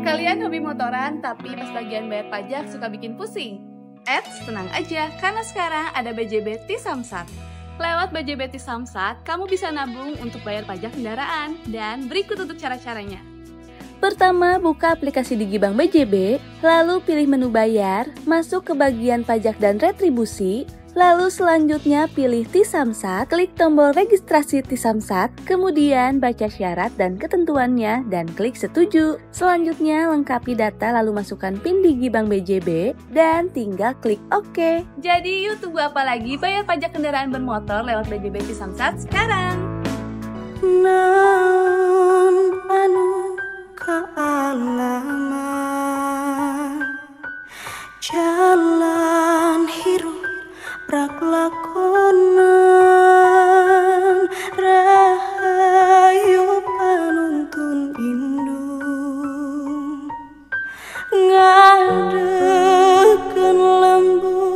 Kalian hobi motoran tapi pas bagian bayar pajak suka bikin pusing? Tenang aja, karena sekarang ada BJB T-Samsat. Lewat BJB T-Samsat, kamu bisa nabung untuk bayar pajak kendaraan. Dan berikut untuk cara-caranya. Pertama, buka aplikasi DigiBank BJB, lalu pilih menu bayar, masuk ke bagian pajak dan retribusi, lalu selanjutnya pilih T-Samsat, klik tombol registrasi T-Samsat, kemudian baca syarat dan ketentuannya dan klik setuju. Selanjutnya lengkapi data lalu masukkan PIN DigiBank BJB dan tinggal klik OK. Jadi yuk tunggu apa lagi, bayar pajak kendaraan bermotor lewat BJB T-Samsat sekarang. Naon anu kaalaman jalan hirup prak lakonan rahayu panuntun indung ngadekeun lembur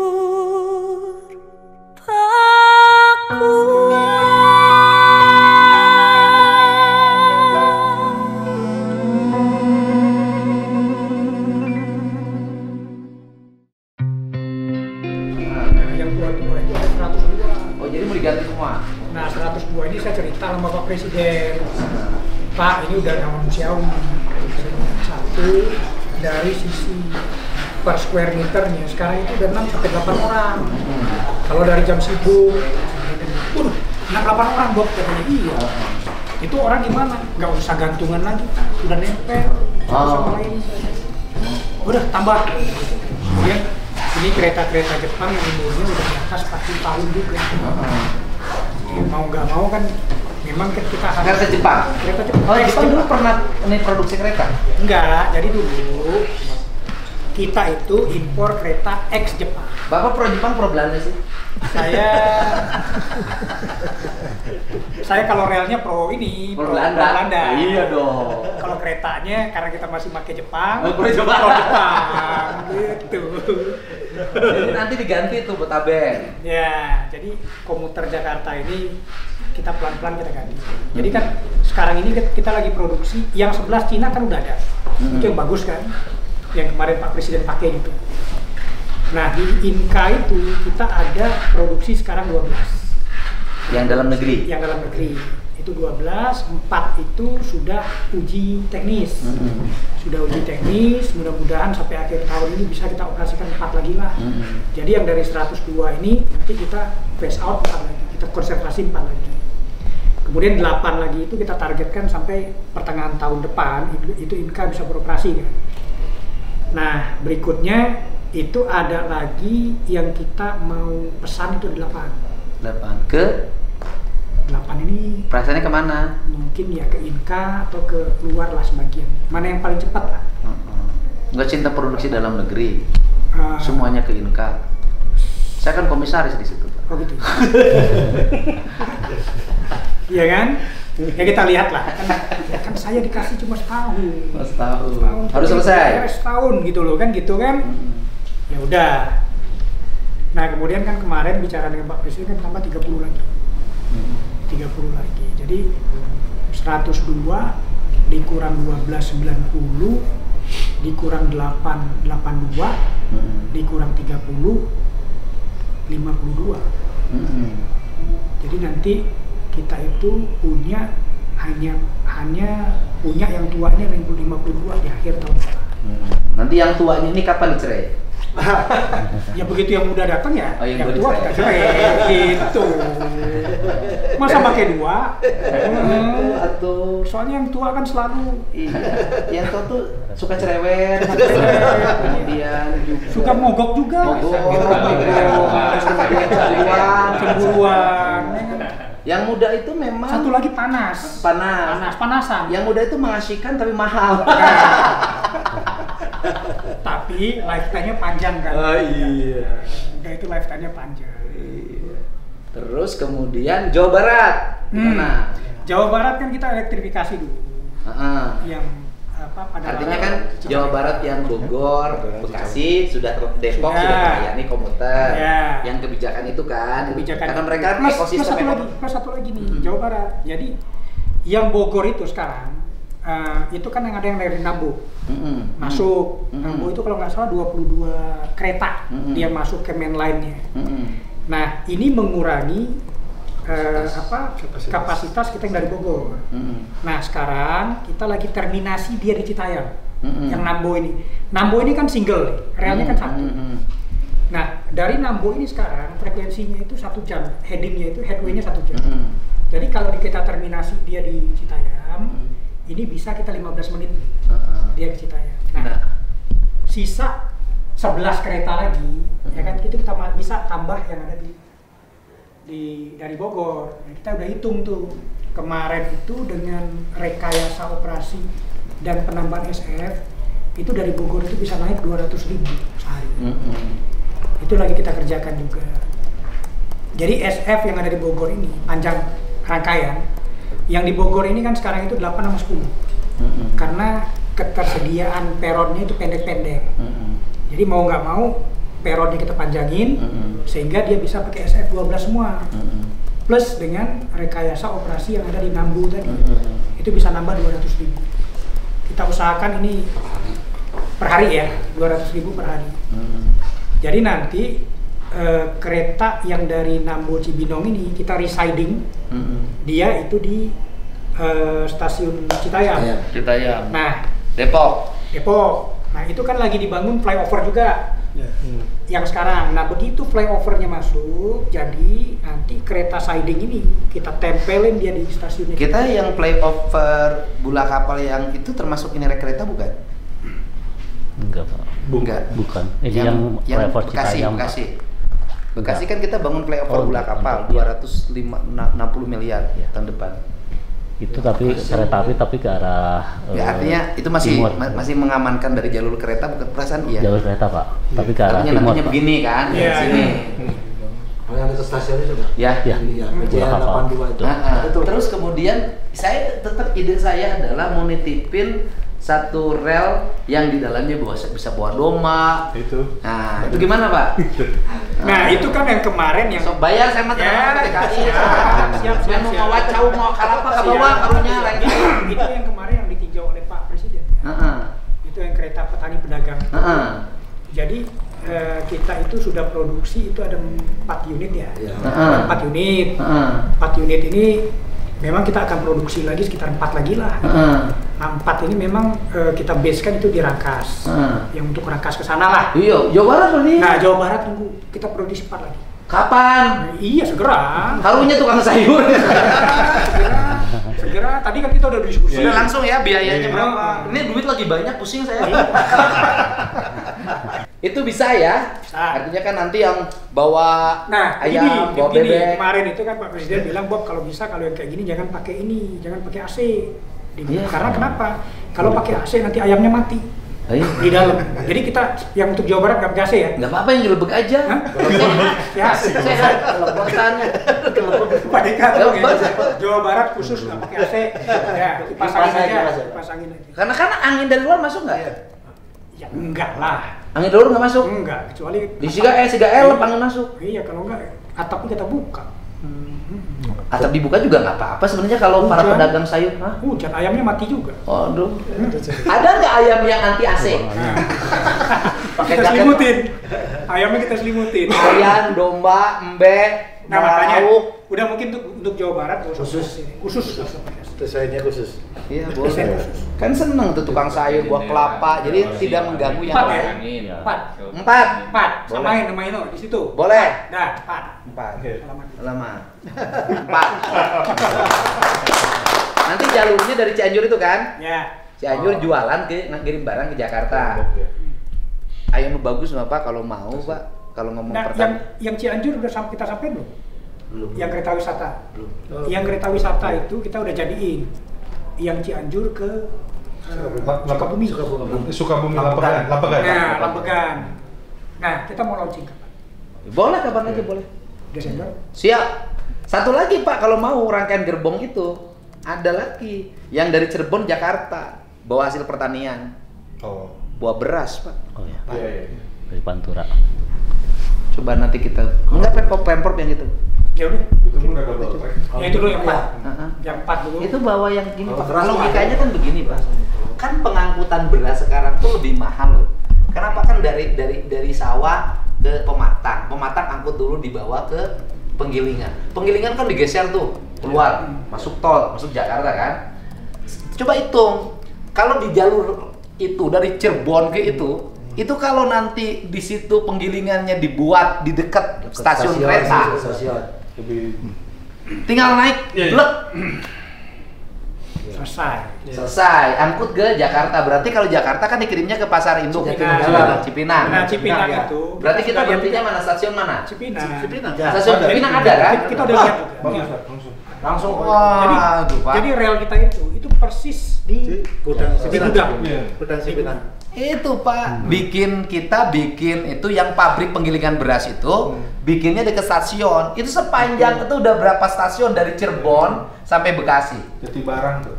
diganti semua. Nah 102 ini saya cerita sama Pak Presiden. Pak, ini udah manusiawi. Satu dari sisi per square meternya sekarang itu udah 6-8 orang. Kalau dari jam sibuk, 6-8 orang Bob katanya iya. Itu orang gimana? Nggak usah gantungan lagi, udah nempel satu sama lain. Udah tambah. Kemudian ini kereta-kereta Jepang yang umurnya udah di atas 40 tahun juga. Mau nggak mau kan, memang kan kita harus kereta Jepang. Kereta Jepang. Oh, Jepang dulu pernah ini produksi kereta? Enggak, jadi dulu kita itu impor kereta ex Jepang. Bapak pro Jepang, pro Belanda sih? Saya kalau relnya pro ini, pro Belanda. Iya dong. Kalau keretanya karena kita masih pakai Jepang, pro Jepang. Pro Jepang gitu. Jadi nanti diganti tuh Botabeng. Ya, jadi komuter Jakarta ini kita pelan-pelan kita ganti. Jadi kan sekarang ini kita lagi produksi yang 11 Cina kan udah ada. Itu yang bagus kan, yang kemarin Pak Presiden pakai gitu. Nah di Inka itu kita ada produksi sekarang 12. Yang dalam negeri? Yang dalam negeri itu 12, 4 itu sudah uji teknis. Sudah uji teknis, mudah-mudahan sampai akhir tahun ini bisa kita operasikan 4 lagi lah. Jadi yang dari 102 ini nanti kita phase out 4 lagi, kita konservasi 4 lagi. Kemudian 8 lagi itu kita targetkan sampai pertengahan tahun depan itu Inka bisa beroperasi kan. Nah berikutnya itu ada lagi yang kita mau pesan itu 8 ke 8 ini perasaannya kemana? Mungkin ya ke Inka atau ke luar lah sebagian. Mana yang paling cepat lah. Nggak cinta produksi dalam negeri, semuanya ke Inka. Saya kan komisaris di situ. Oh gitu. Iya kan? Ya kita lihat lah. Kan saya dikasih cuma setahun. Setahun. Harus selesai. Setahun gitu loh kan gitu kan. Ya udah. Nah kemudian kan kemarin bicara dengan Pak Presiden kan tambah 30 lagi. 30 lagi. Jadi 102 dikurang 1290 dikurang 882 dikurang 30 52. Jadi nanti kita itu punya hanya punya yang tuanya 52 di akhir tahun depan. Nanti yang tuanya ini kapan dicerai? Ya begitu yang muda datang ya, yang tua kita cerai gitu. Masa pakai 2? Atau soalnya yang tua kan selalu yang tua tuh suka cerewet, kemudian suka mogok juga. Cemburuan. Yang muda itu memang satu lagi panasan. Yang muda itu mengasihkan tapi mahal. Tapi lifetime-nya panjang kan. Oh iya. Udah itu lifetime-nya panjang. Iya. Terus kemudian Jawa Barat. Gimana? Jawa Barat kan kita elektrifikasi dulu. Yang artinya kan Jawa Barat yang Bogor, Bekasi, sudah Depok sudah melayani komuter. Yang kebijakan itu kan. Karena mereka ekosistem plus satu lagi nih Jawa Barat. Jadi yang Bogor itu sekarang itu kan yang ada yang dari Nambo masuk. Nambo itu kalau nggak salah 22 kereta dia masuk ke main line-nya. Nah ini mengurangi kapasitas kita yang dari Bogor. Nah sekarang kita lagi terminasi dia di Citayam. Yang Nambo ini kan single, relnya kan satu. Nah dari Nambo ini sekarang frekuensinya itu 1 jam, headingnya itu headway-nya 1 jam. Jadi kalau kita terminasi dia di Citayam, ini bisa kita 15 menit dia di Citayam. Nah, sisa 11 kereta lagi, ya kan itu kita bisa tambah yang ada dari Bogor. Nah, kita udah hitung tuh kemarin itu dengan rekayasa operasi dan penambahan SF itu dari Bogor itu bisa naik 200.000 sehari. Itu lagi kita kerjakan juga. Jadi SF yang ada di Bogor ini panjang rangkaian. Yang di Bogor ini kan sekarang itu 8 sama 10 karena ketersediaan peronnya itu pendek-pendek. Jadi mau nggak mau peronnya kita panjangin sehingga dia bisa pakai SF 12 semua. Plus dengan rekayasa operasi yang ada di Nambu tadi itu bisa nambah 200.000. Kita usahakan ini per hari ya, 200.000 per hari. Jadi nanti kereta yang dari Nambo Cibinong ini kita residing, dia itu di stasiun Citayam. Nah, Depok. Nah itu kan lagi dibangun flyover juga, yang sekarang. Nah begitu flyovernya masuk, jadi nanti kereta siding ini kita tempelin dia di stasiunnya. Kita yang flyover bola kapal yang itu termasuk ini kereta bukan? Enggak Pak. Bukan. Ini yang flyover Citayam. Bekasi kan kita bangun flyover bola kapal 260 miliar tahun depan. Itu tapi kereta api tapi ke arah ya artinya itu masih mengamankan dari jalur kereta bukan perasaan iya. Jalur kereta Pak, tapi ke arah timur. Nantinya begini kan, sini. Yang ada stasiunnya sudah. Ya. Terus kemudian saya tetap ide saya adalah mau nitipin satu rel yang di dalamnya bisa bawa domba. Itu. Nah, itu gimana Pak? Nah, itu kan yang kemarin yang bayar saya mah TKI. Siap. Mau wacau mau kalapa ke bawah karunya lagi. Itu yang kemarin yang ditinjau oleh Pak Presiden. Itu yang kereta petani pedagang. Jadi kita itu sudah produksi itu ada 4 unit ya. 4 unit. 4 unit ini memang kita akan produksi lagi sekitar 4 lagi lah. Nah, 4 ini memang kita base kan itu di Rangkas. Yang untuk Rangkas ke sana lah. Iya, Jawa Barat loh nih. Nah, Jawa Barat tunggu kita produksi 4 lagi. Kapan? Nah, iya, segera. Harunya tukang sayur. segera. Tadi kan kita udah diskusi. Udah langsung ya biayanya berapa? Ini duit lagi banyak, pusing saya. Itu bisa ya? Artinya kan nanti yang bawa ayam, bawa bebek. Kemarin itu kan Pak Presiden bilang, Bob kalau bisa kalau yang kayak gini jangan pakai ini, jangan pakai AC. Karena kenapa? Kalau pakai AC nanti ayamnya mati di dalam. Jadi kita yang untuk Jawa Barat nggak pakai AC ya? Nggak apa-apa yang gelebek aja. Sehat. Kelepasan. Pak Deka, Jawa Barat khusus nggak pakai AC. Ya, dipasangin aja. Karena angin dari luar masuk nggak? Ya enggak lah. Angin dari luar nggak masuk? Enggak, kecuali di siga elep angin masuk. Iya, kalau enggak atapnya kita buka. Atap dibuka juga nggak apa-apa sebenarnya kalau para pedagang sayur. Hujan ayamnya mati juga. Aduh. Ada nggak ayam yang anti AC? Kita selimutin. Ayamnya kita selimutin. Ayam, domba, embek, nah makanya udah mungkin untuk Jawa Barat khusus. Desainnya khusus. Iya boleh. Kan seneng tuh tukang sayur buah kelapa, jadi tidak mengganggu yang lain. 4. Samain nama itu di situ. Boleh. Nah, 4. Lama. 4. Nanti jalurnya dari Cianjur itu kan? Ya. Cianjur jualan ngirim barang ke Jakarta. Ayam bagus nggak Pak kalau mau Pak? Kalau ngomong pertama. Yang Cianjur udah kita sampai belum? Belum. Yang kereta wisata. Belum. Yang kereta wisata itu kita udah jadiin. Yang Cianjur ke Sukabumi Lampegan. Nah, Lampegan. Nah, kita mau launching kapan? Boleh kapan aja boleh. Desember. Siap. Satu lagi Pak kalau mau rangkaian gerbong itu ada lagi yang dari Cirebon Jakarta bawa hasil pertanian. Buah beras Pak. Oh ya. Iya. Dari Pantura. Coba nanti kita enggak pemprov yang itu. Ya udah. Itu pun udah double track. Ya itu dulu yang 4. Yang 4 dulu. Itu bawa yang gini Pak. Logikanya kan begini Pak. Kan pengangkutan beras sekarang tuh lebih mahal loh. Kenapa kan dari sawah ke pematang. Pematang angkut dulu dibawa ke penggilingan. Penggilingan kan digeser tuh keluar, masuk tol, masuk Jakarta kan. Coba hitung. Kalau di jalur itu dari Cirebon ke itu kalau nanti di situ penggilingannya dibuat di dekat stasiun kereta, tinggal naik, blek, selesai, angkut ke Jakarta. Berarti kalau Jakarta kan dikirimnya ke pasar induk, Cipinang. Nah, Cipinang itu. Berarti kita berhentinya mana? Stasiun mana? Cipinang. Stasiun Cipinang ada kan? Kita udah lihat. Langsung. Jadi rel kita itu persis di gudang. Itu Pak, kita bikin itu yang pabrik penggilingan beras itu bikinnya dekat stasiun. Itu sepanjang itu udah berapa stasiun dari Cirebon sampai Bekasi. Jatibarang tuh.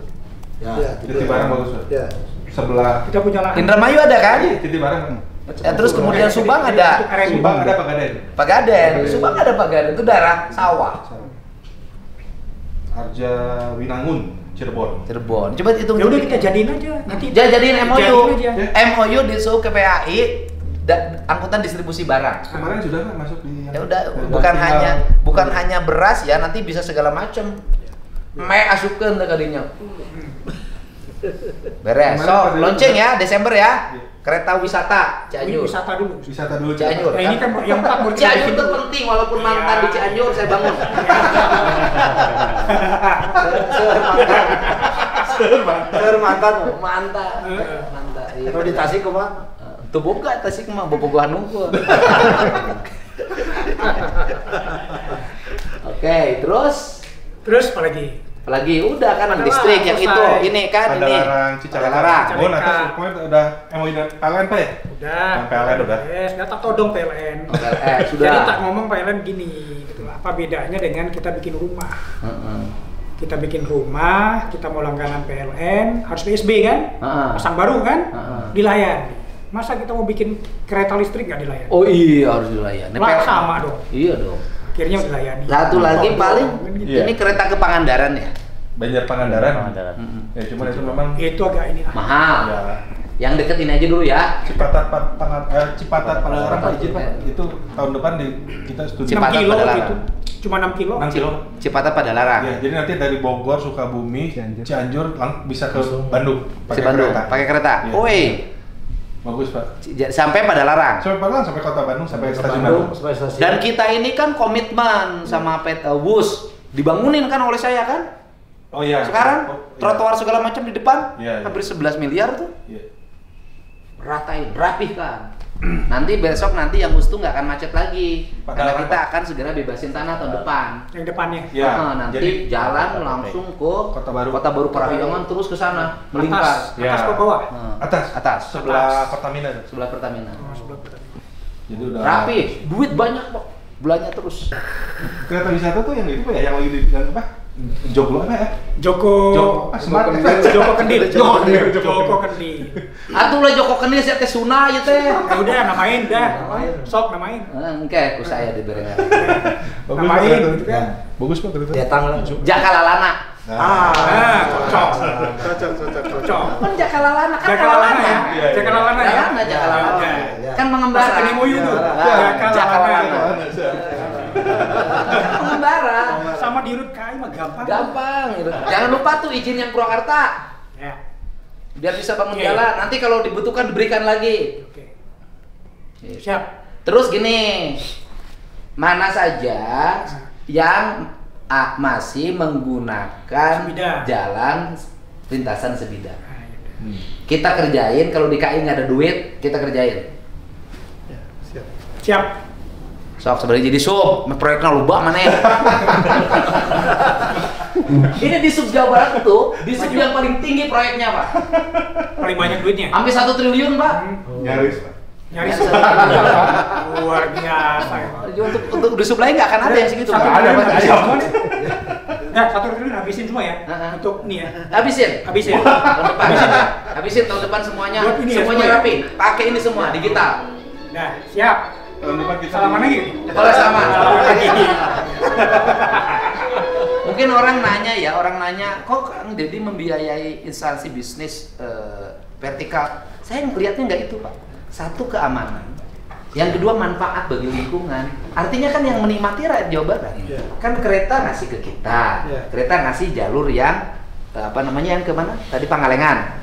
Ya, Jatibarang bagus tuh. Ya. Sebelah kita punya lahan. Indramayu ada kan? Jatibarang. Terus kemudian Subang ada. Subang ada Pagaden. Subang ada Pagaden, itu daerah sawah. Arja Winangun. Cirebon. Coba hitung. Ya udah kita jadiin aja. Nanti jadiin MOU. MOU disuruh ke PAI angkutan distribusi barang. Kemarin sudah kan masuk di. Ya udah, bukan hanya beras ya, nanti bisa segala macam. Asupkeun teh kadinya. Beres. So, launching ya Desember ya. Kereta wisata Cianjur. Wisata dulu Cianjur. Nah, ini kan yang 4 Cianjur itu penting, walaupun mantan di Cianjur saya bangun. Mantan. Kalau di Tasik kemana? Tuh boga Tasik mah bobogohan unggul. Oke, terus apalagi udah kan distrik yang itu, ini kan ini. Cicalarang. Oh, nanti kemarin udah MOU dan PLN Pak ya? Udah. PLN udah. Yes, data todong PLN. Sudah. Jadi tak ngomong PLN gini, gitu lah. Apa bedanya dengan kita bikin rumah? Kita bikin rumah, kita mau langganan PLN, harus PSB kan? Pasang baru kan? Dilayani. Masa kita mau bikin kereta listrik nggak dilayani? Oh iya, harus dilayani. Sama dong. Iya dong. Akhirnya dilayani. Satu lagi paling ini kereta ke Pangandaran ya. Banjar Pangandaran. Ya cuma itu memang itu agak ini mahal. Ya. Yang deket ini aja dulu ya. Cipatat Padalarang Pak izin Pak. Itu tahun depan kita studi 6 kilo gitu. Cuma 6 kilo. 6 kilo. Cipatat Padalarang. Ya, jadi nanti dari Bogor, Sukabumi, Cianjur bisa ke Bandung pakai kereta. Woi. Bagus Pak. Sampai Padalarang. Sampai kota Bandung, sampai stasiun Bandung. Dan kita ini kan komitmen sama WUS dibangunin kan oleh saya kan. Oh iya. Sekarang trotoar segala macam di depan hampir 11 miliar tuh. Iya. Ratain, rapihkan. Nanti yang Gustu nggak akan macet lagi. Karena kita akan segera bebasin tanah tahun depan. Yang depannya. Ya. Nanti jadi, jalan langsung ke Kota Baru Parahyangan terus ke sana melingkar. Atas ke bawah. Atas. Sebelah Pertamina. Jadi udah rapi, duit banyak Pak. Belanja terus. Kereta wisata tuh yang itu Pak ya, yang lagi di apa? Joglo apa ya? Joko Kendil. Atuh lah Joko Kendil saya teh Suna ya teh. Ya udah namain dah. Sok namain. Engke ku saya di berengan. Namain gitu kan. Bagus Pak kereta. Datang langsung. Jakalalana. Cocok. Kan Jakalalana kan. Jakalalana ya. Kan mengembara. Kan MOU tuh. Jakalalana. Mengembara. Sama di Rut KAI mah gampang gitu. Jangan lupa tuh izin yang Purwakarta. Ya. Biar bisa bangun jalan. Nanti kalau dibutuhkan diberikan lagi. Oke. Siap. Terus gini. Mana saja yang masih menggunakan jalan lintasan sebidang. Kita kerjain, kalau di KAI nggak ada duit, kita kerjain. Siap. Sok sebenarnya jadi sub, proyeknya luba mana ya? Ini di sub Jawa Barat tuh, di sub yang paling tinggi proyeknya Pak. Paling banyak duitnya? Hampir 1 triliun Pak. Nyaris Pak. Nyaris. Luar biasa. Untuk di sub lain nggak akan ada yang segitu. Ada Pak. Nah, 1 triliun habisin semua ya? Untuk ini ya? Habisin. Habisin tahun depan semuanya rapi. Pakai ini semua digital. Nah, siap. Tahun depan kita Salaman lagi? Boleh salaman. Salaman lagi. Mungkin orang nanya, kok Kang Deddy membiayai instansi bisnis vertikal? Saya ngelihatnya nggak itu, Pak. Satu, keamanan. Yang kedua, manfaat bagi lingkungan. Artinya kan yang menikmati rakyat Jawa Barat. Kan kereta ngasih ke kita. Kereta ngasih jalur yang yang kemana? Tadi Pangalengan.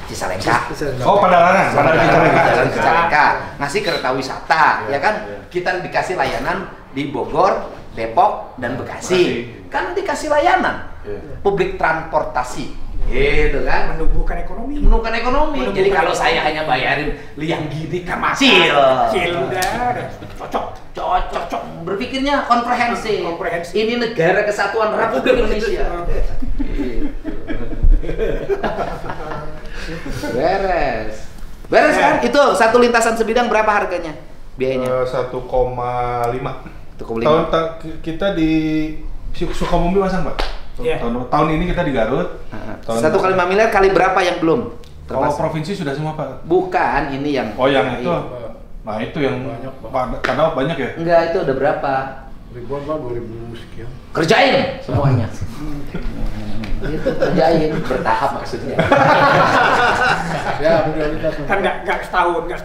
Cicalengka. Oh, Padalarang. Jalan Cicalengka. Ngasih kereta wisata, ya kan? Kita dikasih layanan di Bogor, Depok, dan Bekasi. Kan dikasih layanan publik transportasi. Gitu kan, Menumbuhkan ekonomi. Jadi kalau saya hanya bayarin liang gini kan masih udah cocok. Berpikirnya komprehensif. Ini negara kesatuan Republik Indonesia. Beres kan? Itu satu lintasan sebidang berapa harganya? Biayanya? 1,5. 1,5. Kita di Sukabumi pasang, Pak. Tahun ini kita di Garut. 1,5 miliar kali berapa yang belum? Kalau provinsi sudah semua, Pak. Bukan, ini yang. Oh, yang itu. Nah, itu yang kadang banyak ya? Enggak, itu udah berapa? Ribuan, Pak, 2000 sekian. Kerjain semuanya. Itu kerjain bertahap maksudnya. Ya, prioritas. Kan nggak setahun. Ya,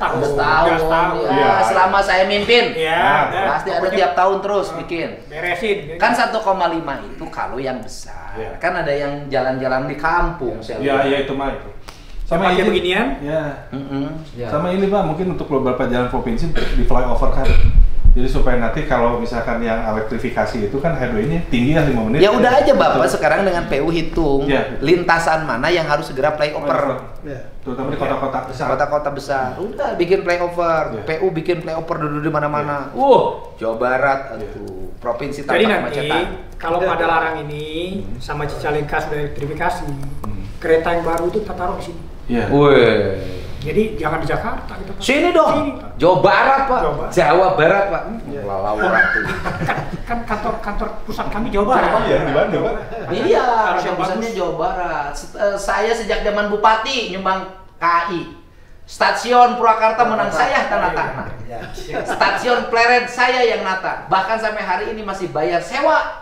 selama saya mimpin. Ya, pasti ada tiap tahun terus bikin. Beresin. Kan 1,5 itu kalau yang besar. Kan ada yang jalan-jalan di kampung. Iya, itu mah itu. Sama kayak beginian? Ya. Sama ini, Pak, mungkin untuk beberapa jalan provinsi di flyover kan. Jadi supaya nanti kalau misalkan yang elektrifikasi itu kan headway-nya tinggi ya 5 menit. Ya udah aja Bapak sekarang dengan PU hitung lintasan mana yang harus segera flyover. Terutama di kota-kota besar. Kota-kota besar. Udah bikin flyover. PU bikin flyover dulu di mana-mana. Jawa Barat itu provinsi tanpa kemacetan. kemacetan. Jadi nanti kalau Padalarang ini sama Cicalengka sudah elektrifikasi, kereta yang baru itu kita taruh di sini. Iya. Jadi jangan di Jakarta kita. Sini dong. Jawa Barat, Pak. Jawa Barat, Pak. Lawak tuh. Kan kantor pusat kami Jawa Barat. Iya, di Bandung, Pak. Iya, harusnya pusatnya Jawa Barat. Saya sejak zaman Bupati nyumbang KAI. Stasiun Purwakarta menang saya tanda tangan. Stasiun Pleret saya yang nata. Bahkan sampai hari ini masih bayar sewa.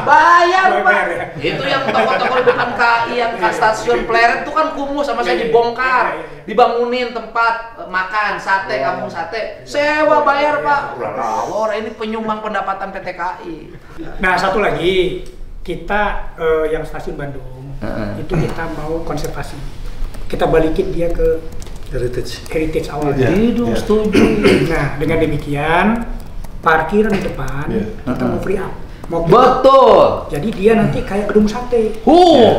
Bayar, Pak. Itu yang toko-toko di depan KAI yang stasiun Pleret itu kan kumuh sama saya dibongkar, dibangunin tempat makan sate, kampung sate, sewa bayar, Pak. Orang ini penyumbang pendapatan PT KAI. Nah, satu lagi kita yang stasiun Bandung itu kita mau konservasi. Kita balikin dia ke heritage awal. Hidup setuju. Nah, dengan demikian parkiran di depan kita mau free up. Betul. Jadi dia nanti kayak gedung sate.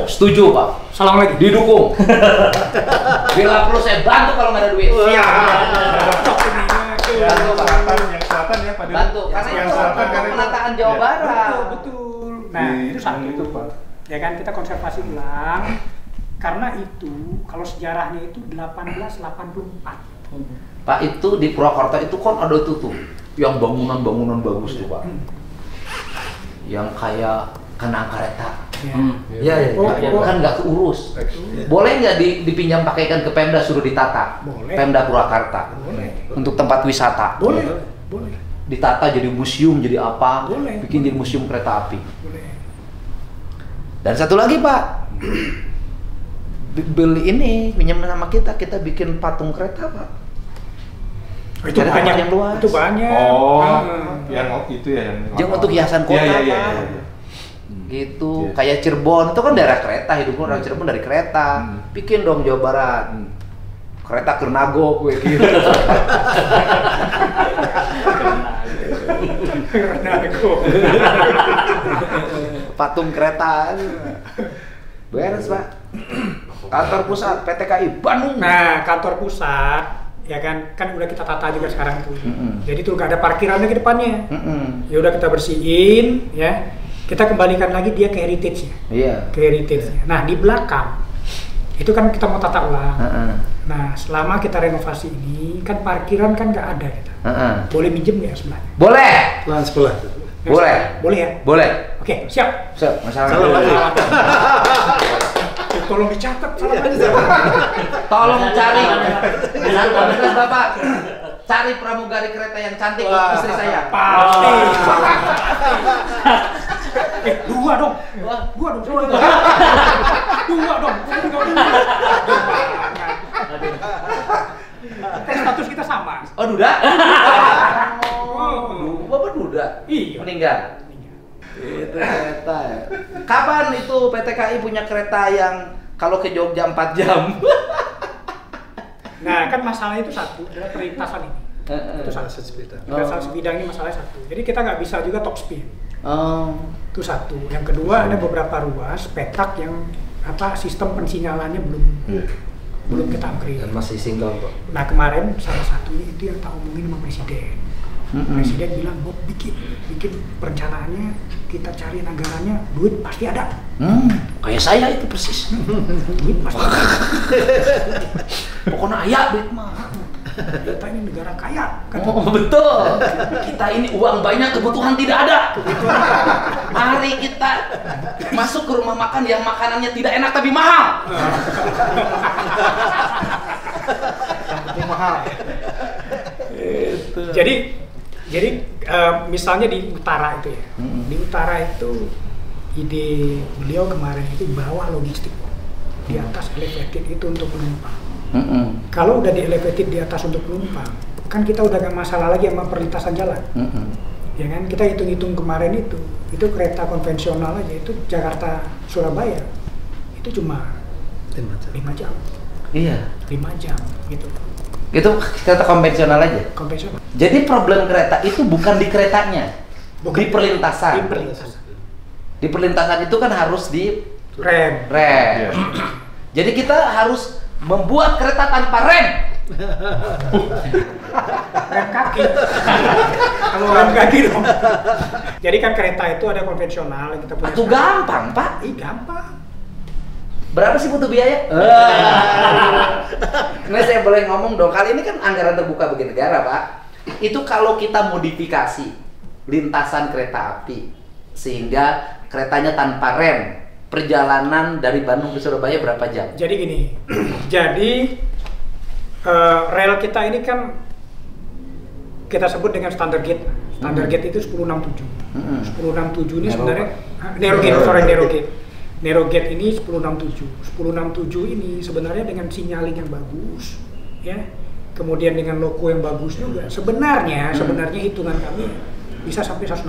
Setuju, Pak. Salam lagi. Didukung. Bila perlu saya bantu kalau nggak ada duit. Siap. Yang selatan ya, Pak. Bantu. Karena yang itu selatan kan penataan Jawa Barat. Betul. Nah, itu satu itu, Pak. Ya kan kita konservasi ulang. Karena itu kalau sejarahnya itu 1884. Pak, itu di Purwakarta itu kan ada tuh yang bangunan-bangunan bagus tuh, Pak. Yang kayak kenang kereta. Iya, kan nggak keurus. Boleh nggak dipinjam pakaikan ke Pemda suruh ditata? Boleh. Pemda Purwakarta. Boleh. Untuk tempat wisata. Boleh. Boleh. Ditata jadi museum, jadi apa? Boleh. Bikin jadi museum kereta api. Boleh. Dan satu lagi, Pak. Beli ini, pinjam sama kita bikin patung kereta, Pak. Itu Ada banyak yang luas. Itu banyak. Yang itu ya yang untuk hiasan kota, Iya. Pak. Gitu, kayak Cirebon itu kan daerah kereta, hidup orang Cirebon dari kereta. Bikin dong Jawa Barat. Kereta Kernago gue gitu. Patung kereta. Beres, Pak. Kantor pusat PT KAI Bandung. Nah, kantor pusat ya kan udah kita tata juga sekarang tuh. Jadi tuh gak ada parkirannya ke depannya. Ya udah kita bersihin ya. Kita kembalikan lagi dia ke heritage-nya. Iya. Ke heritage-nya. Nah, di belakang itu kan kita mau tata ulang. Nah, selama kita renovasi ini kan parkiran kan nggak ada kita. Boleh minjem nggak sebelahnya? Boleh. Pelan sebelah. Boleh. Boleh ya? Boleh. Oke, siap. Masalah. Tolong dicatat. Tolong cari. Benar, Bapak. cari pramugari kereta yang cantik buat istri saya. Pasti. Dua dong. Dua dong. Status kita sama. Oh, duda? Oh, Bapak duda? Iya. Meninggal? Itu kereta ya. Kapan itu PT KAI punya kereta yang kalau ke Jogja 4 jam? Nah, kan masalahnya itu satu, adalah perlintasan ini. Itu satu. Perlintasan sebidang ini masalahnya satu. Jadi kita nggak bisa juga top speed. Itu satu. Yang kedua ada beberapa ruas petak yang sistem pensinyalannya belum kita upgrade. Dan masih single kok. Nah, kemarin salah satunya itu yang tak omongin sama presiden. Presiden bilang, Bob, bikin perencanaannya, kita cari anggarannya, duit pasti ada. Kayak saya itu persis. Duit pasti ada. Pokoknya ayah duit mah. Kita ini negara kaya. Oh, betul. Kita ini uang banyak, kebutuhan tidak ada. Mari kita masuk ke rumah makan yang makanannya tidak enak tapi mahal. Yang mahal. Jadi misalnya di utara itu ya, di utara itu ide beliau kemarin itu bawa logistik di atas elevated itu untuk penumpang. Kalau udah di elevated di atas untuk penumpang, kan kita udah gak masalah lagi sama perlintasan jalan. Ya kan, kita hitung-hitung kemarin itu kereta konvensional aja itu Jakarta Surabaya itu cuma 5 jam. Iya. 5 jam gitu. Itu kereta konvensional aja? Konvensional. Jadi problem kereta itu bukan di keretanya, di perlintasan. Di perlintasan. Di perlintasan itu kan harus di rem. Jadi kita harus membuat kereta tanpa rem. Rem kaki. Kalau rem kaki dong. Jadi kan kereta itu ada konvensional yang kita punya. Itu gampang, Pak. Gampang. Berapa sih butuh biaya? Nah, saya boleh ngomong dong. Kali ini kan anggaran terbuka bagi negara, Pak. Itu kalau kita modifikasi lintasan kereta api sehingga keretanya tanpa rem, perjalanan dari Bandung ke Surabaya berapa jam? Jadi gini, rel kita ini kan kita sebut dengan standard gauge. Standard gauge itu 1067. 1067 ini sebenarnya narrow gauge ini 1067. 1067 ini sebenarnya dengan signaling yang bagus, ya. Kemudian dengan logo yang bagus juga. Sebenarnya hitungan kami bisa sampai 160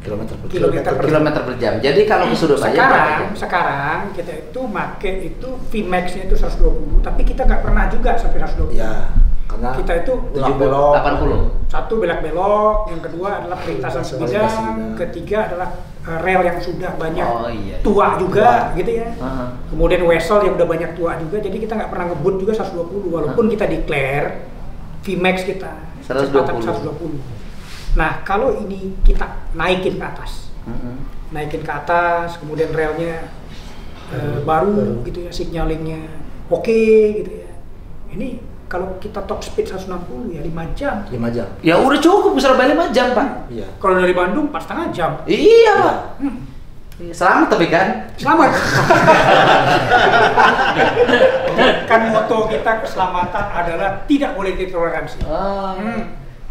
kilometer per jam. Jadi kalau ke Surabaya sekarang kita itu make itu Vmax-nya itu 120, tapi kita nggak pernah juga sampai 120. Ya, karena kita itu 80. Satu belok-belok, yang kedua adalah perlintasan sebidang, ketiga adalah rel yang sudah banyak tua juga gitu ya. Kemudian wesel yang udah banyak tua juga, jadi kita nggak pernah ngebut juga 120 walaupun kita declare Vmax kita 120. Nah, kalau ini kita naikin ke atas, kemudian relnya baru gitu ya, signalingnya oke gitu ya. Ini kalau kita top speed 160 ya 5 jam. 5 jam. Ya udah cukup, Surabaya 5 jam, Pak. Iya. Kalau dari Bandung 4,5 jam. Iya, Pak. Selamat tapi kan? Selamat. Kan moto kita keselamatan adalah tidak boleh ditoleransi.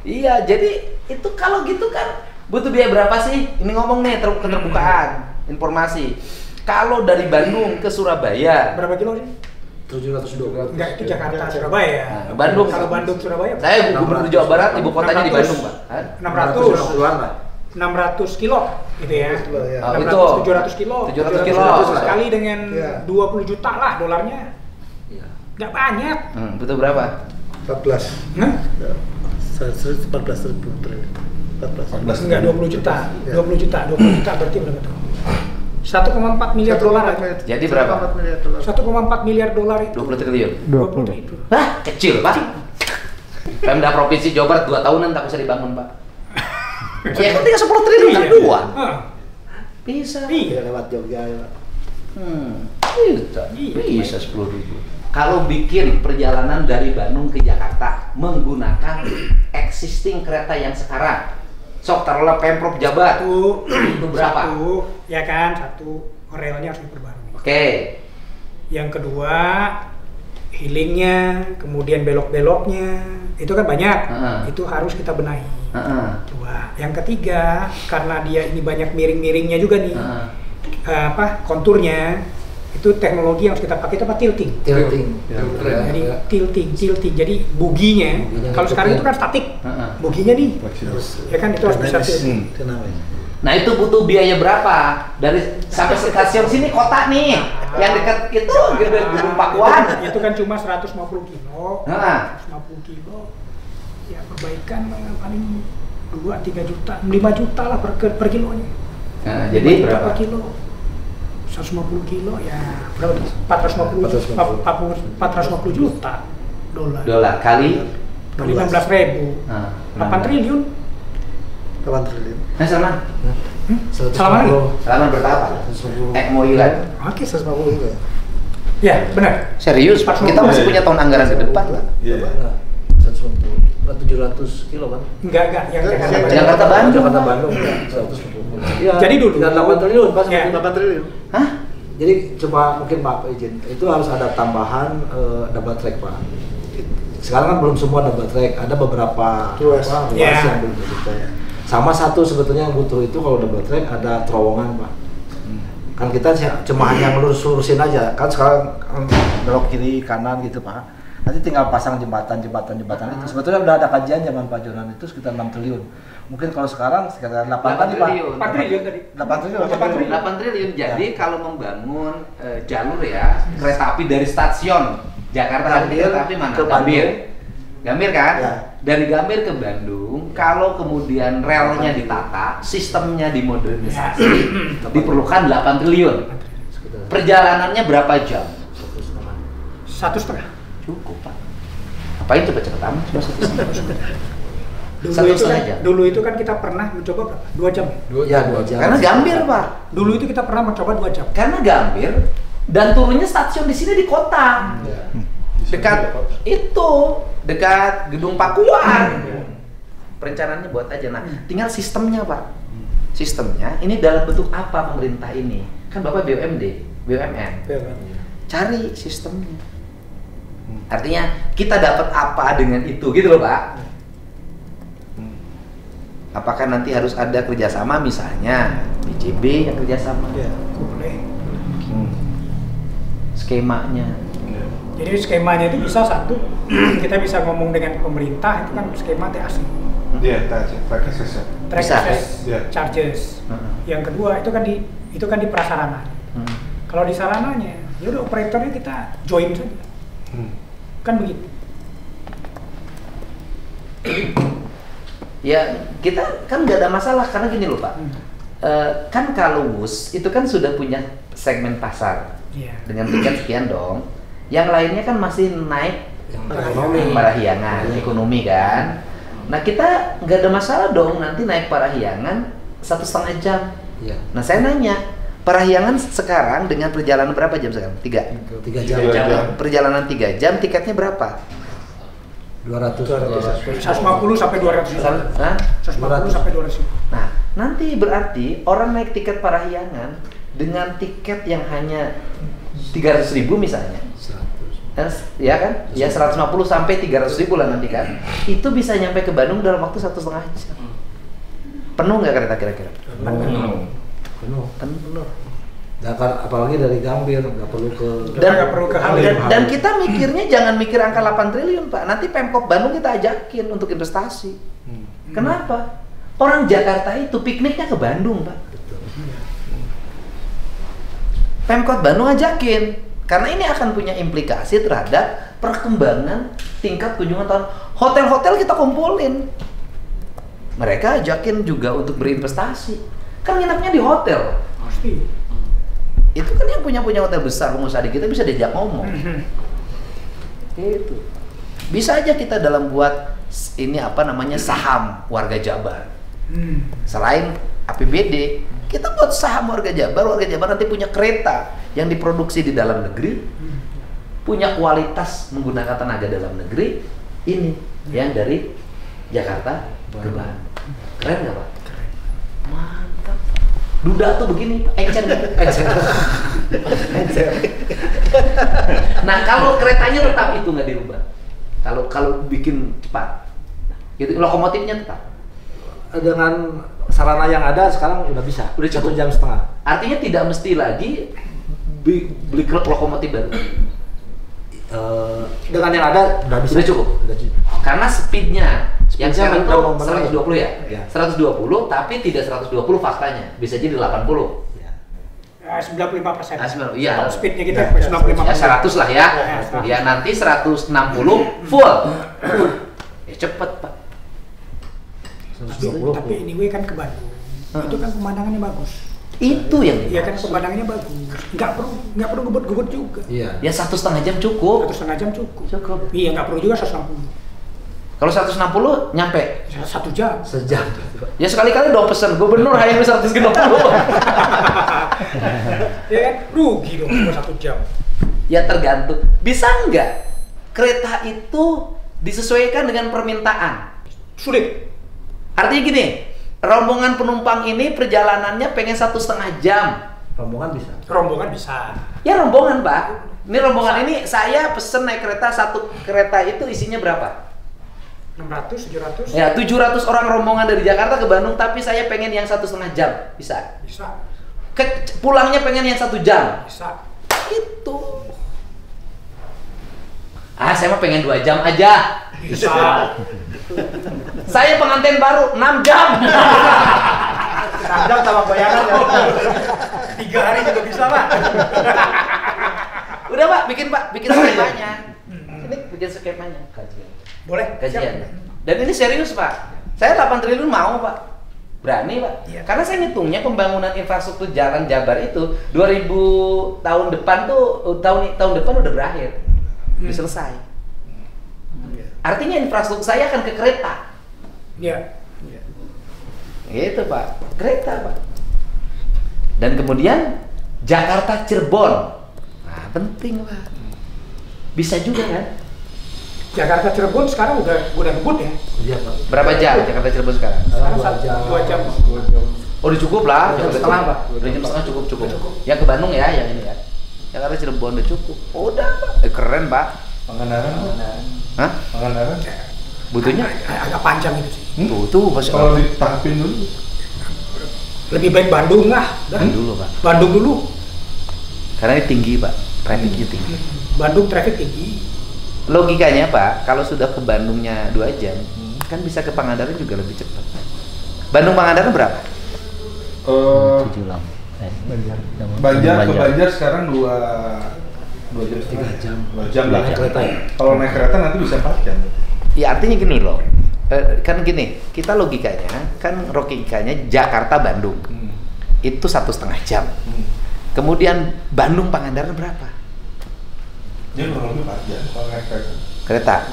Iya, jadi itu kalau gitu kan butuh biaya berapa sih? Ini ngomong nih keterbukaan informasi. Kalau dari Bandung ke Surabaya berapa kilo sih? 720. Enggak, itu Jakarta Surabaya. Bandung. Kalau Bandung Surabaya. Saya gubernur Jawa Barat, ibu kotanya di Bandung, Pak. 600 kilo gitu ya. 700 kilo. 700 kilo. Sekali dengan 20 juta lah dolarnya. Nggak banyak. Butuh berapa? 14. 14.000 enggak 20 juta. 20 juta berarti berapa tuh? 1,4 miliar dolar. Jadi berapa? 1,4 miliar dolar itu 20 triliun. 20 triliun. Hah, kecil, Pak. Pemda Provinsi Jawa Barat 2 tahunan tak bisa dibangun, Pak. Ya kan tinggal 10 triliun kan 2. Bisa. Iya, lewat Jogja ya. Bisa 10.000. Kalau bikin perjalanan dari Bandung ke Jakarta menggunakan existing kereta yang sekarang, sok taruhlah Pemprov Jabar, itu berapa? Ya kan, satu relnya harus diperbarui. Oke. Yang kedua, healingnya, kemudian belok-beloknya, itu kan banyak. Itu harus kita benahi. Dua. Yang ketiga, karena dia ini banyak miring-miringnya juga nih, konturnya, itu teknologi yang harus kita pakai itu apa? Tilting. Jadi tilting. Jadi buginya, kalau sekarang itu kan statik, buginya nih, ya kan itu harus bisa tilting. Nah itu butuh biaya berapa? Dari sampai stasiun sini kota nih, yang dekat itu Gedung Pakuan. Itu kan cuma 150 kilo. 150 kilo. Ya perbaikan paling 2-3 juta, 5 juta lah per kilonya. Nah, jadi berapa? Per kilo? 150 kilo ya berapa tuh? 450 juta dolar. Kali 16.000. 8 triliun. 8 triliun. Nah, sama. Salaman bertahap. Mau hilang. Oke, 150 juga. Ya, benar. Serius, Pak. Kita masih punya tahun anggaran ke depan, Pak. Iya. 150. 700 kilo kan? Enggak. Yang Jakarta Bandung. 150. Iya. Jadi dulu 8 triliun, Pas. Ya. 8 triliun. Hah? Jadi coba mungkin Pak izin, itu harus ada tambahan double track, Pak. Sekarang kan belum semua double track, ada beberapa ruas yang belum double track. Sama satu sebetulnya yang butuh itu kalau double track ada terowongan, Pak. Kan kita cuma hanya lurus-lurusin aja. Kan sekarang belok kiri kanan gitu, Pak. Nanti tinggal pasang jembatan itu. Sebetulnya udah ada kajian zaman Pak Jonan itu sekitar 6 triliun. Mungkin kalau sekarang sekitar 8 triliun. 8 triliun tadi. 8 triliun. Jadi kalau membangun jalur ya kereta api dari stasiun Jakarta kereta api mana? Ke Gambir kan? Ya. Dari Gambir ke Bandung, kalau kemudian relnya ditata, sistemnya dimodernisasi, diperlukan 8 triliun. Perjalanannya berapa jam? 1,5. Cukup, Pak. Apain cepet-cepet amat? Dulu itu kan kita pernah mencoba berapa? 2 jam. 2 jam. Karena Gambir, Pak. Dulu itu kita pernah mencoba 2 jam. Karena Gambir dan turunnya stasiun di sini di kota. Dekat Gedung Pakuan. Perencanaannya buat aja. Nah, tinggal sistemnya, Pak. Sistemnya ini dalam bentuk apa pemerintah ini? Kan Bapak BUMN. Cari sistemnya. Artinya kita dapat apa dengan itu gitu loh, Pak. Apakah nanti harus ada kerjasama misalnya BJB yang kerjasama? Boleh. Skemanya. Jadi skemanya itu bisa satu, kita bisa ngomong dengan pemerintah, itu kan skema TAC. Iya, track access. Charges. Yang kedua itu kan di prasarana. Kalau di sarananya, ya udah operatornya kita join saja. Kan begitu. Ya kita kan nggak ada masalah karena gini loh, Pak. Kan kalau WUS itu kan sudah punya segmen pasar dengan tiket sekian dong. Yang lainnya kan masih naik parahyangan, ekonomi kan. Nah kita nggak ada masalah dong nanti naik parahyangan 1,5 jam. Nah saya nanya, parahyangan sekarang dengan perjalanan berapa jam sekarang? 3 jam. Perjalanan 3 jam, tiketnya berapa? 150 sampai 200. 150 sampai 200. Nah, nanti berarti orang naik tiket parahyangan dengan tiket yang hanya 300.000 misalnya. Ya kan? Ya 150 sampai 300.000 lah nanti kan. Itu bisa nyampe ke Bandung dalam waktu 1,5 jam. Penuh nggak kereta kira-kira? Penuh. Apalagi dari Gambir nggak perlu ke dan kita mikirnya jangan mikir angka 8 triliun, Pak. Nanti Pemkop Bandung kita ajakin untuk investasi. Kenapa? Orang Jakarta itu pikniknya ke Bandung, Pak. Pemkot Bandung ajakin. Karena ini akan punya implikasi terhadap perkembangan tingkat kunjungan tahun. Hotel-hotel kita kumpulin. Mereka ajakin juga untuk berinvestasi. Kan nginapnya di hotel. Pasti. Itu kan yang punya hotel besar, pengusaha di kita bisa diajak ngomong. Itu. Bisa aja kita dalam buat ini saham warga Jabar. Selain APBD, kita buat saham warga Jabar nanti punya kereta yang diproduksi di dalam negeri, punya kualitas menggunakan tenaga dalam negeri, ini yang dari Jakarta ke Bandung. Keren nggak, Pak? Mantap. Duda tuh begini, encer gitu. Nah kalau keretanya tetap itu nggak dirubah. Kalau bikin cepat, gitu lokomotifnya tetap. Dengan sarana yang ada sekarang udah bisa. Udah cukup 1,5 jam. Artinya tidak mesti lagi beli lokomotif baru. Dengan yang ada udah bisa. Udah cukup. Karena speednya yang sekarang tuh 120 ya? Ya. 120 tapi tidak 120 faktanya, bisa jadi 80. 95%. Iya. Top speednya kita 95%. Ya 100 lah ya. Ya nanti 160 full. Ya cepet Pak. 120. Tapi anyway kan ke Bandung. Itu kan pemandangannya bagus. Itu yang Iya kan pemandangannya bagus. Nggak perlu ngebut-ngebut juga. Iya. ya 1,5 jam cukup. 1,5 jam cukup. Cukup. Iya nggak perlu juga 160. Kalau 160 nyampe. 1 jam. Sejam. Ya sekali-kali dong pesen gubernur hayang 160. Ya kan rugi dong cuma 1 jam. Ya tergantung. Bisa nggak kereta itu disesuaikan dengan permintaan? Sulit. Artinya gini, rombongan penumpang ini perjalanannya pengen 1,5 jam. Rombongan bisa. Rombongan bisa. Ya rombongan Pak. Ini rombongan ini saya pesen naik kereta, satu kereta itu isinya berapa? 600, 700. Ya 700 orang rombongan dari Jakarta ke Bandung, tapi saya pengen yang 1,5 jam. Bisa? Bisa. Pulangnya pengen yang 1 jam. Bisa. Itu. Saya mah pengen 2 jam aja. Bisa. Saya pengantin baru 6 jam. 6 jam sama bayaran ya. 3 hari juga bisa, Pak. Udah Pak, bikin skemanya. Ini bikin skemanya. Boleh. Kajian. Dan ini serius Pak. Saya 8 triliun mau Pak. Berani Pak. Iya. Karena saya ngitungnya pembangunan infrastruktur jalan Jabar itu 2000 tahun depan tuh tahun depan udah berakhir. Udah selesai. Artinya infrastruktur saya akan ke kereta. Iya. Gitu Pak. Kereta Pak. Dan kemudian Jakarta Cirebon. Nah, penting Pak. Bisa juga kan? Jakarta Cirebon sekarang udah ngebut ya. Iya, Pak. Berapa jam Jakarta Cirebon sekarang? Sekarang 2 jam. 2 jam. Oh, udah cukup lah. Jam Udah setengah, Pak. Udah jam setengah cukup. Yang ke Bandung ya, yang ini ya. Jakarta Cirebon udah cukup. Udah Pak. Keren Pak. Pangandaran. Hah? Pangandaran. Butuhnya? Agak panjang itu sih. Tuh masih Kalau ditahapin dulu. Lebih baik Bandung lah. Udah. dulu Pak. Bandung dulu. Karena ini tinggi Pak. Trafficnya tinggi. Bandung traffic tinggi. Logikanya Pak, kalau sudah ke Bandungnya 2 jam, kan bisa ke Pangandaran juga lebih cepat. Bandung Pangandaran berapa? 7 jam. Banjar ke Banjar sekarang 2 jam 3 jam. 2 jam lah. Naik kereta ya? Kalau naik kereta nanti bisa 4 jam. Ya artinya gini loh. Kan gini, kita logikanya Jakarta Bandung. Itu 1,5 jam. Kemudian Bandung Pangandaran berapa? Dia kurang lebih 4 jam kalau naik Kereta.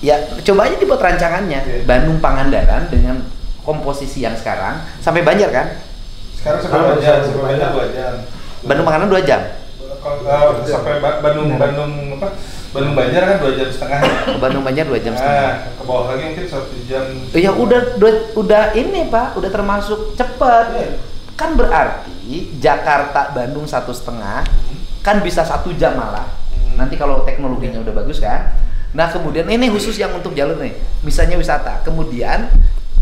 Ya coba aja dibuat rancangannya. Oke. Bandung Pangandaran dengan komposisi yang sekarang sampai Banjar kan? Sekarang sampai Banjar 2 jam. Bandung Pangandaran 2 jam. Kalau sampai Bandung Banjar kan 2 jam setengah. Bandung Banjar 2 jam setengah. Ke bawah lagi mungkin 1 jam. Ya udah ini Pak, udah termasuk cepat. Kan berarti Jakarta Bandung 1,5 kan bisa 1 jam malah. Nanti kalau teknologinya udah bagus kan. Nah kemudian ini khusus yang untuk jalur nih, misalnya wisata. Kemudian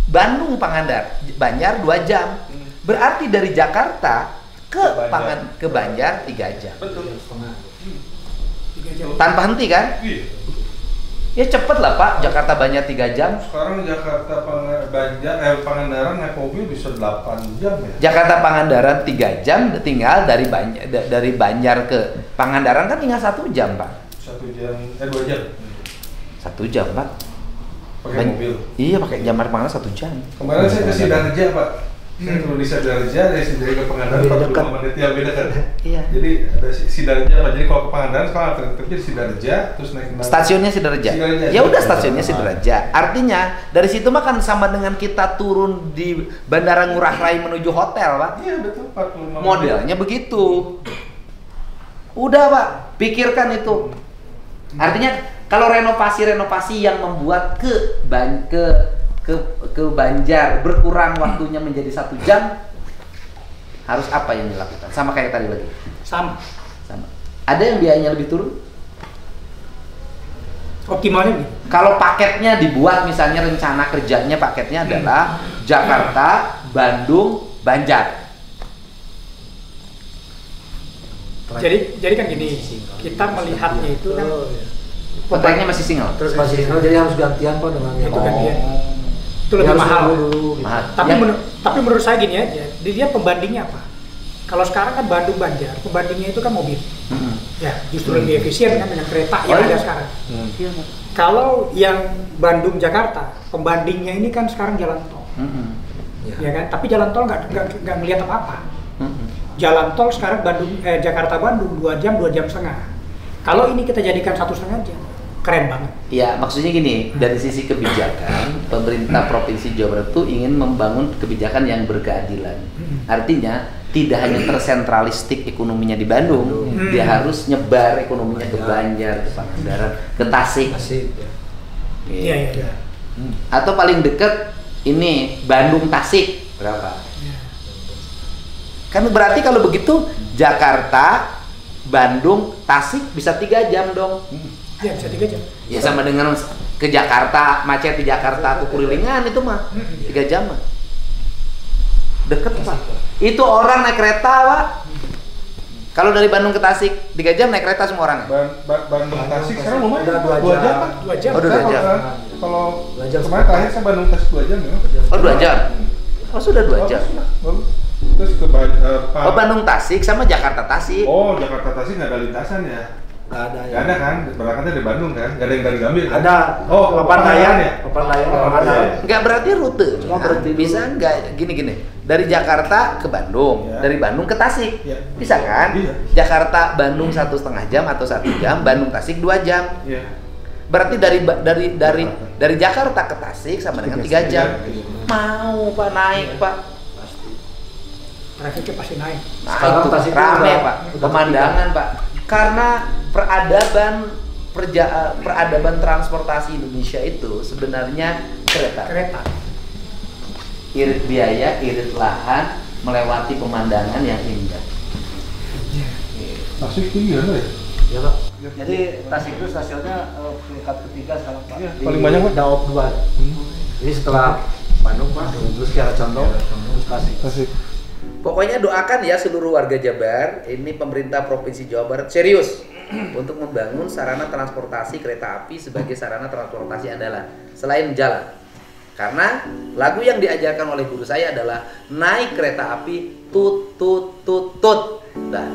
Bandung Banjar 2 jam. Berarti dari Jakarta ke Banjar 3 jam. Betul. 3 jam. Tanpa henti kan? Iya. Ya cepet lah Pak, Jakarta Banjar 3 jam. Sekarang Jakarta Pangandaran naik mobil bisa 8 jam ya. Jakarta Pangandaran 3 jam, tinggal dari Banjar ke Pangandaran kan tinggal 1 jam Pak. 1 jam, 2 jam. 1 jam Pak. Pakai mobil. Iya pakai jamar Pangandaran 1 jam. Kemarin saya ke Sidarja Pak. Saya turun di Sidarja, dari Sidarja ke Pangandaran 45 menit yang beda kan. Iya. Jadi ada Sidarja Pak. Jadi kalau ke Pangandaran sekarang alternatifnya di Sidarja, terus naik ke Stasiunnya Sidarja. Ya udah stasiunnya Sidarja. Artinya dari situ mah kan sama dengan kita turun di Bandara Ngurah Rai menuju hotel Pak. Iya betul 45 menit. Modelnya begitu. Udah Pak, pikirkan itu. Artinya kalau renovasi yang membuat ke Banjar berkurang waktunya menjadi 1 jam, harus apa yang dilakukan? Sama kayak tadi lagi? Sama. Ada yang biayanya lebih turun? Optimalnya gitu. Kalau paketnya dibuat, misalnya rencana kerjanya paketnya adalah Jakarta, Bandung, Banjar. Jadi kan gini, kita melihatnya itu kan Tracknya masih single. Terus masih single, jadi harus gantian Pak dengan yang gantian. Itu lebih mahal. Mahal. Tapi menurut saya gini aja, dilihat pembandingnya apa. Kalau sekarang kan Bandung Banjar, pembandingnya itu kan mobil. Ya, justru lebih efisien kan dengan kereta yang ada sekarang. Kalau yang Bandung Jakarta, pembandingnya ini kan sekarang jalan tol. Ya kan, tapi jalan tol nggak melihat apa-apa. Jalan tol sekarang Jakarta Bandung 2 jam 2,5 jam. Kalau ini kita jadikan 1,5 jam, keren banget. Ya, maksudnya gini, dari sisi kebijakan, pemerintah Provinsi Jawa Barat itu ingin membangun kebijakan yang berkeadilan. Artinya, tidak hanya tersentralistik ekonominya di Bandung, dia harus nyebar ekonominya ke Banjar, ke Pangandaran, ke Tasik. Iya. Atau paling dekat ini Bandung Tasik berapa? Kan berarti kalau begitu Jakarta, Bandung, Tasik bisa 3 jam dong. Iya, bisa 3 jam. Ya sama dengan ke Jakarta, macet di Jakarta ke Kurilingan itu mah 3 jam mah. Deket Pak. Itu orang naik kereta Pak. Kalau dari Bandung ke Tasik 3 jam naik kereta semua orang. Bandung Tasik sekarang lumayan. Udah 2 jam Pak. 2 jam. Oh, udah 2 jam. Kalau kemarin terakhir saya Bandung Tasik 2 jam ya. Oh 2 jam. Oh sudah 2 jam. Terus ke Oh Bandung Tasik sama Jakarta Tasik. Oh Jakarta Tasik nggak ada lintasan ya? Nggak ada. Nggak ada kan? Berangkatnya dari Bandung kan? Nggak ada yang dari Gambir kan? Ada. Oh Papandayan ya? Papandayan. Nggak berarti rute. Cuma berhenti Bisa nggak gini-gini? Dari Jakarta ke Bandung, dari Bandung ke Tasik, bisa kan? Bisa. Jakarta Bandung 1,5 jam atau 1 jam, Bandung Tasik 2 jam. Berarti dari Jakarta ke Tasik sama dengan 3 jam. Mau Pak naik Pak? Trafiknya pasti naik. Nah Sekarang itu Tasik rame udah- Pak, udah pemandangan Pak. Karena peradaban transportasi Indonesia itu sebenarnya kereta. Irit biaya, irit lahan, melewati pemandangan yang indah. Tasik tinggi kan ya? Ya Pak. Jadi Tasik itu stasiunnya peringkat ketiga sekarang Pak. Iya, paling banyak, Pak. Daop 2. Jadi setelah Bandung Pak, terus Kiara Condong, terus Tasik. Pokoknya doakan ya seluruh warga Jabar, ini pemerintah Provinsi Jawa Barat serius untuk membangun sarana transportasi kereta api sebagai sarana transportasi andalan selain jalan. Karena lagu yang diajarkan oleh guru saya adalah naik kereta api tut tut tut tut. Dah.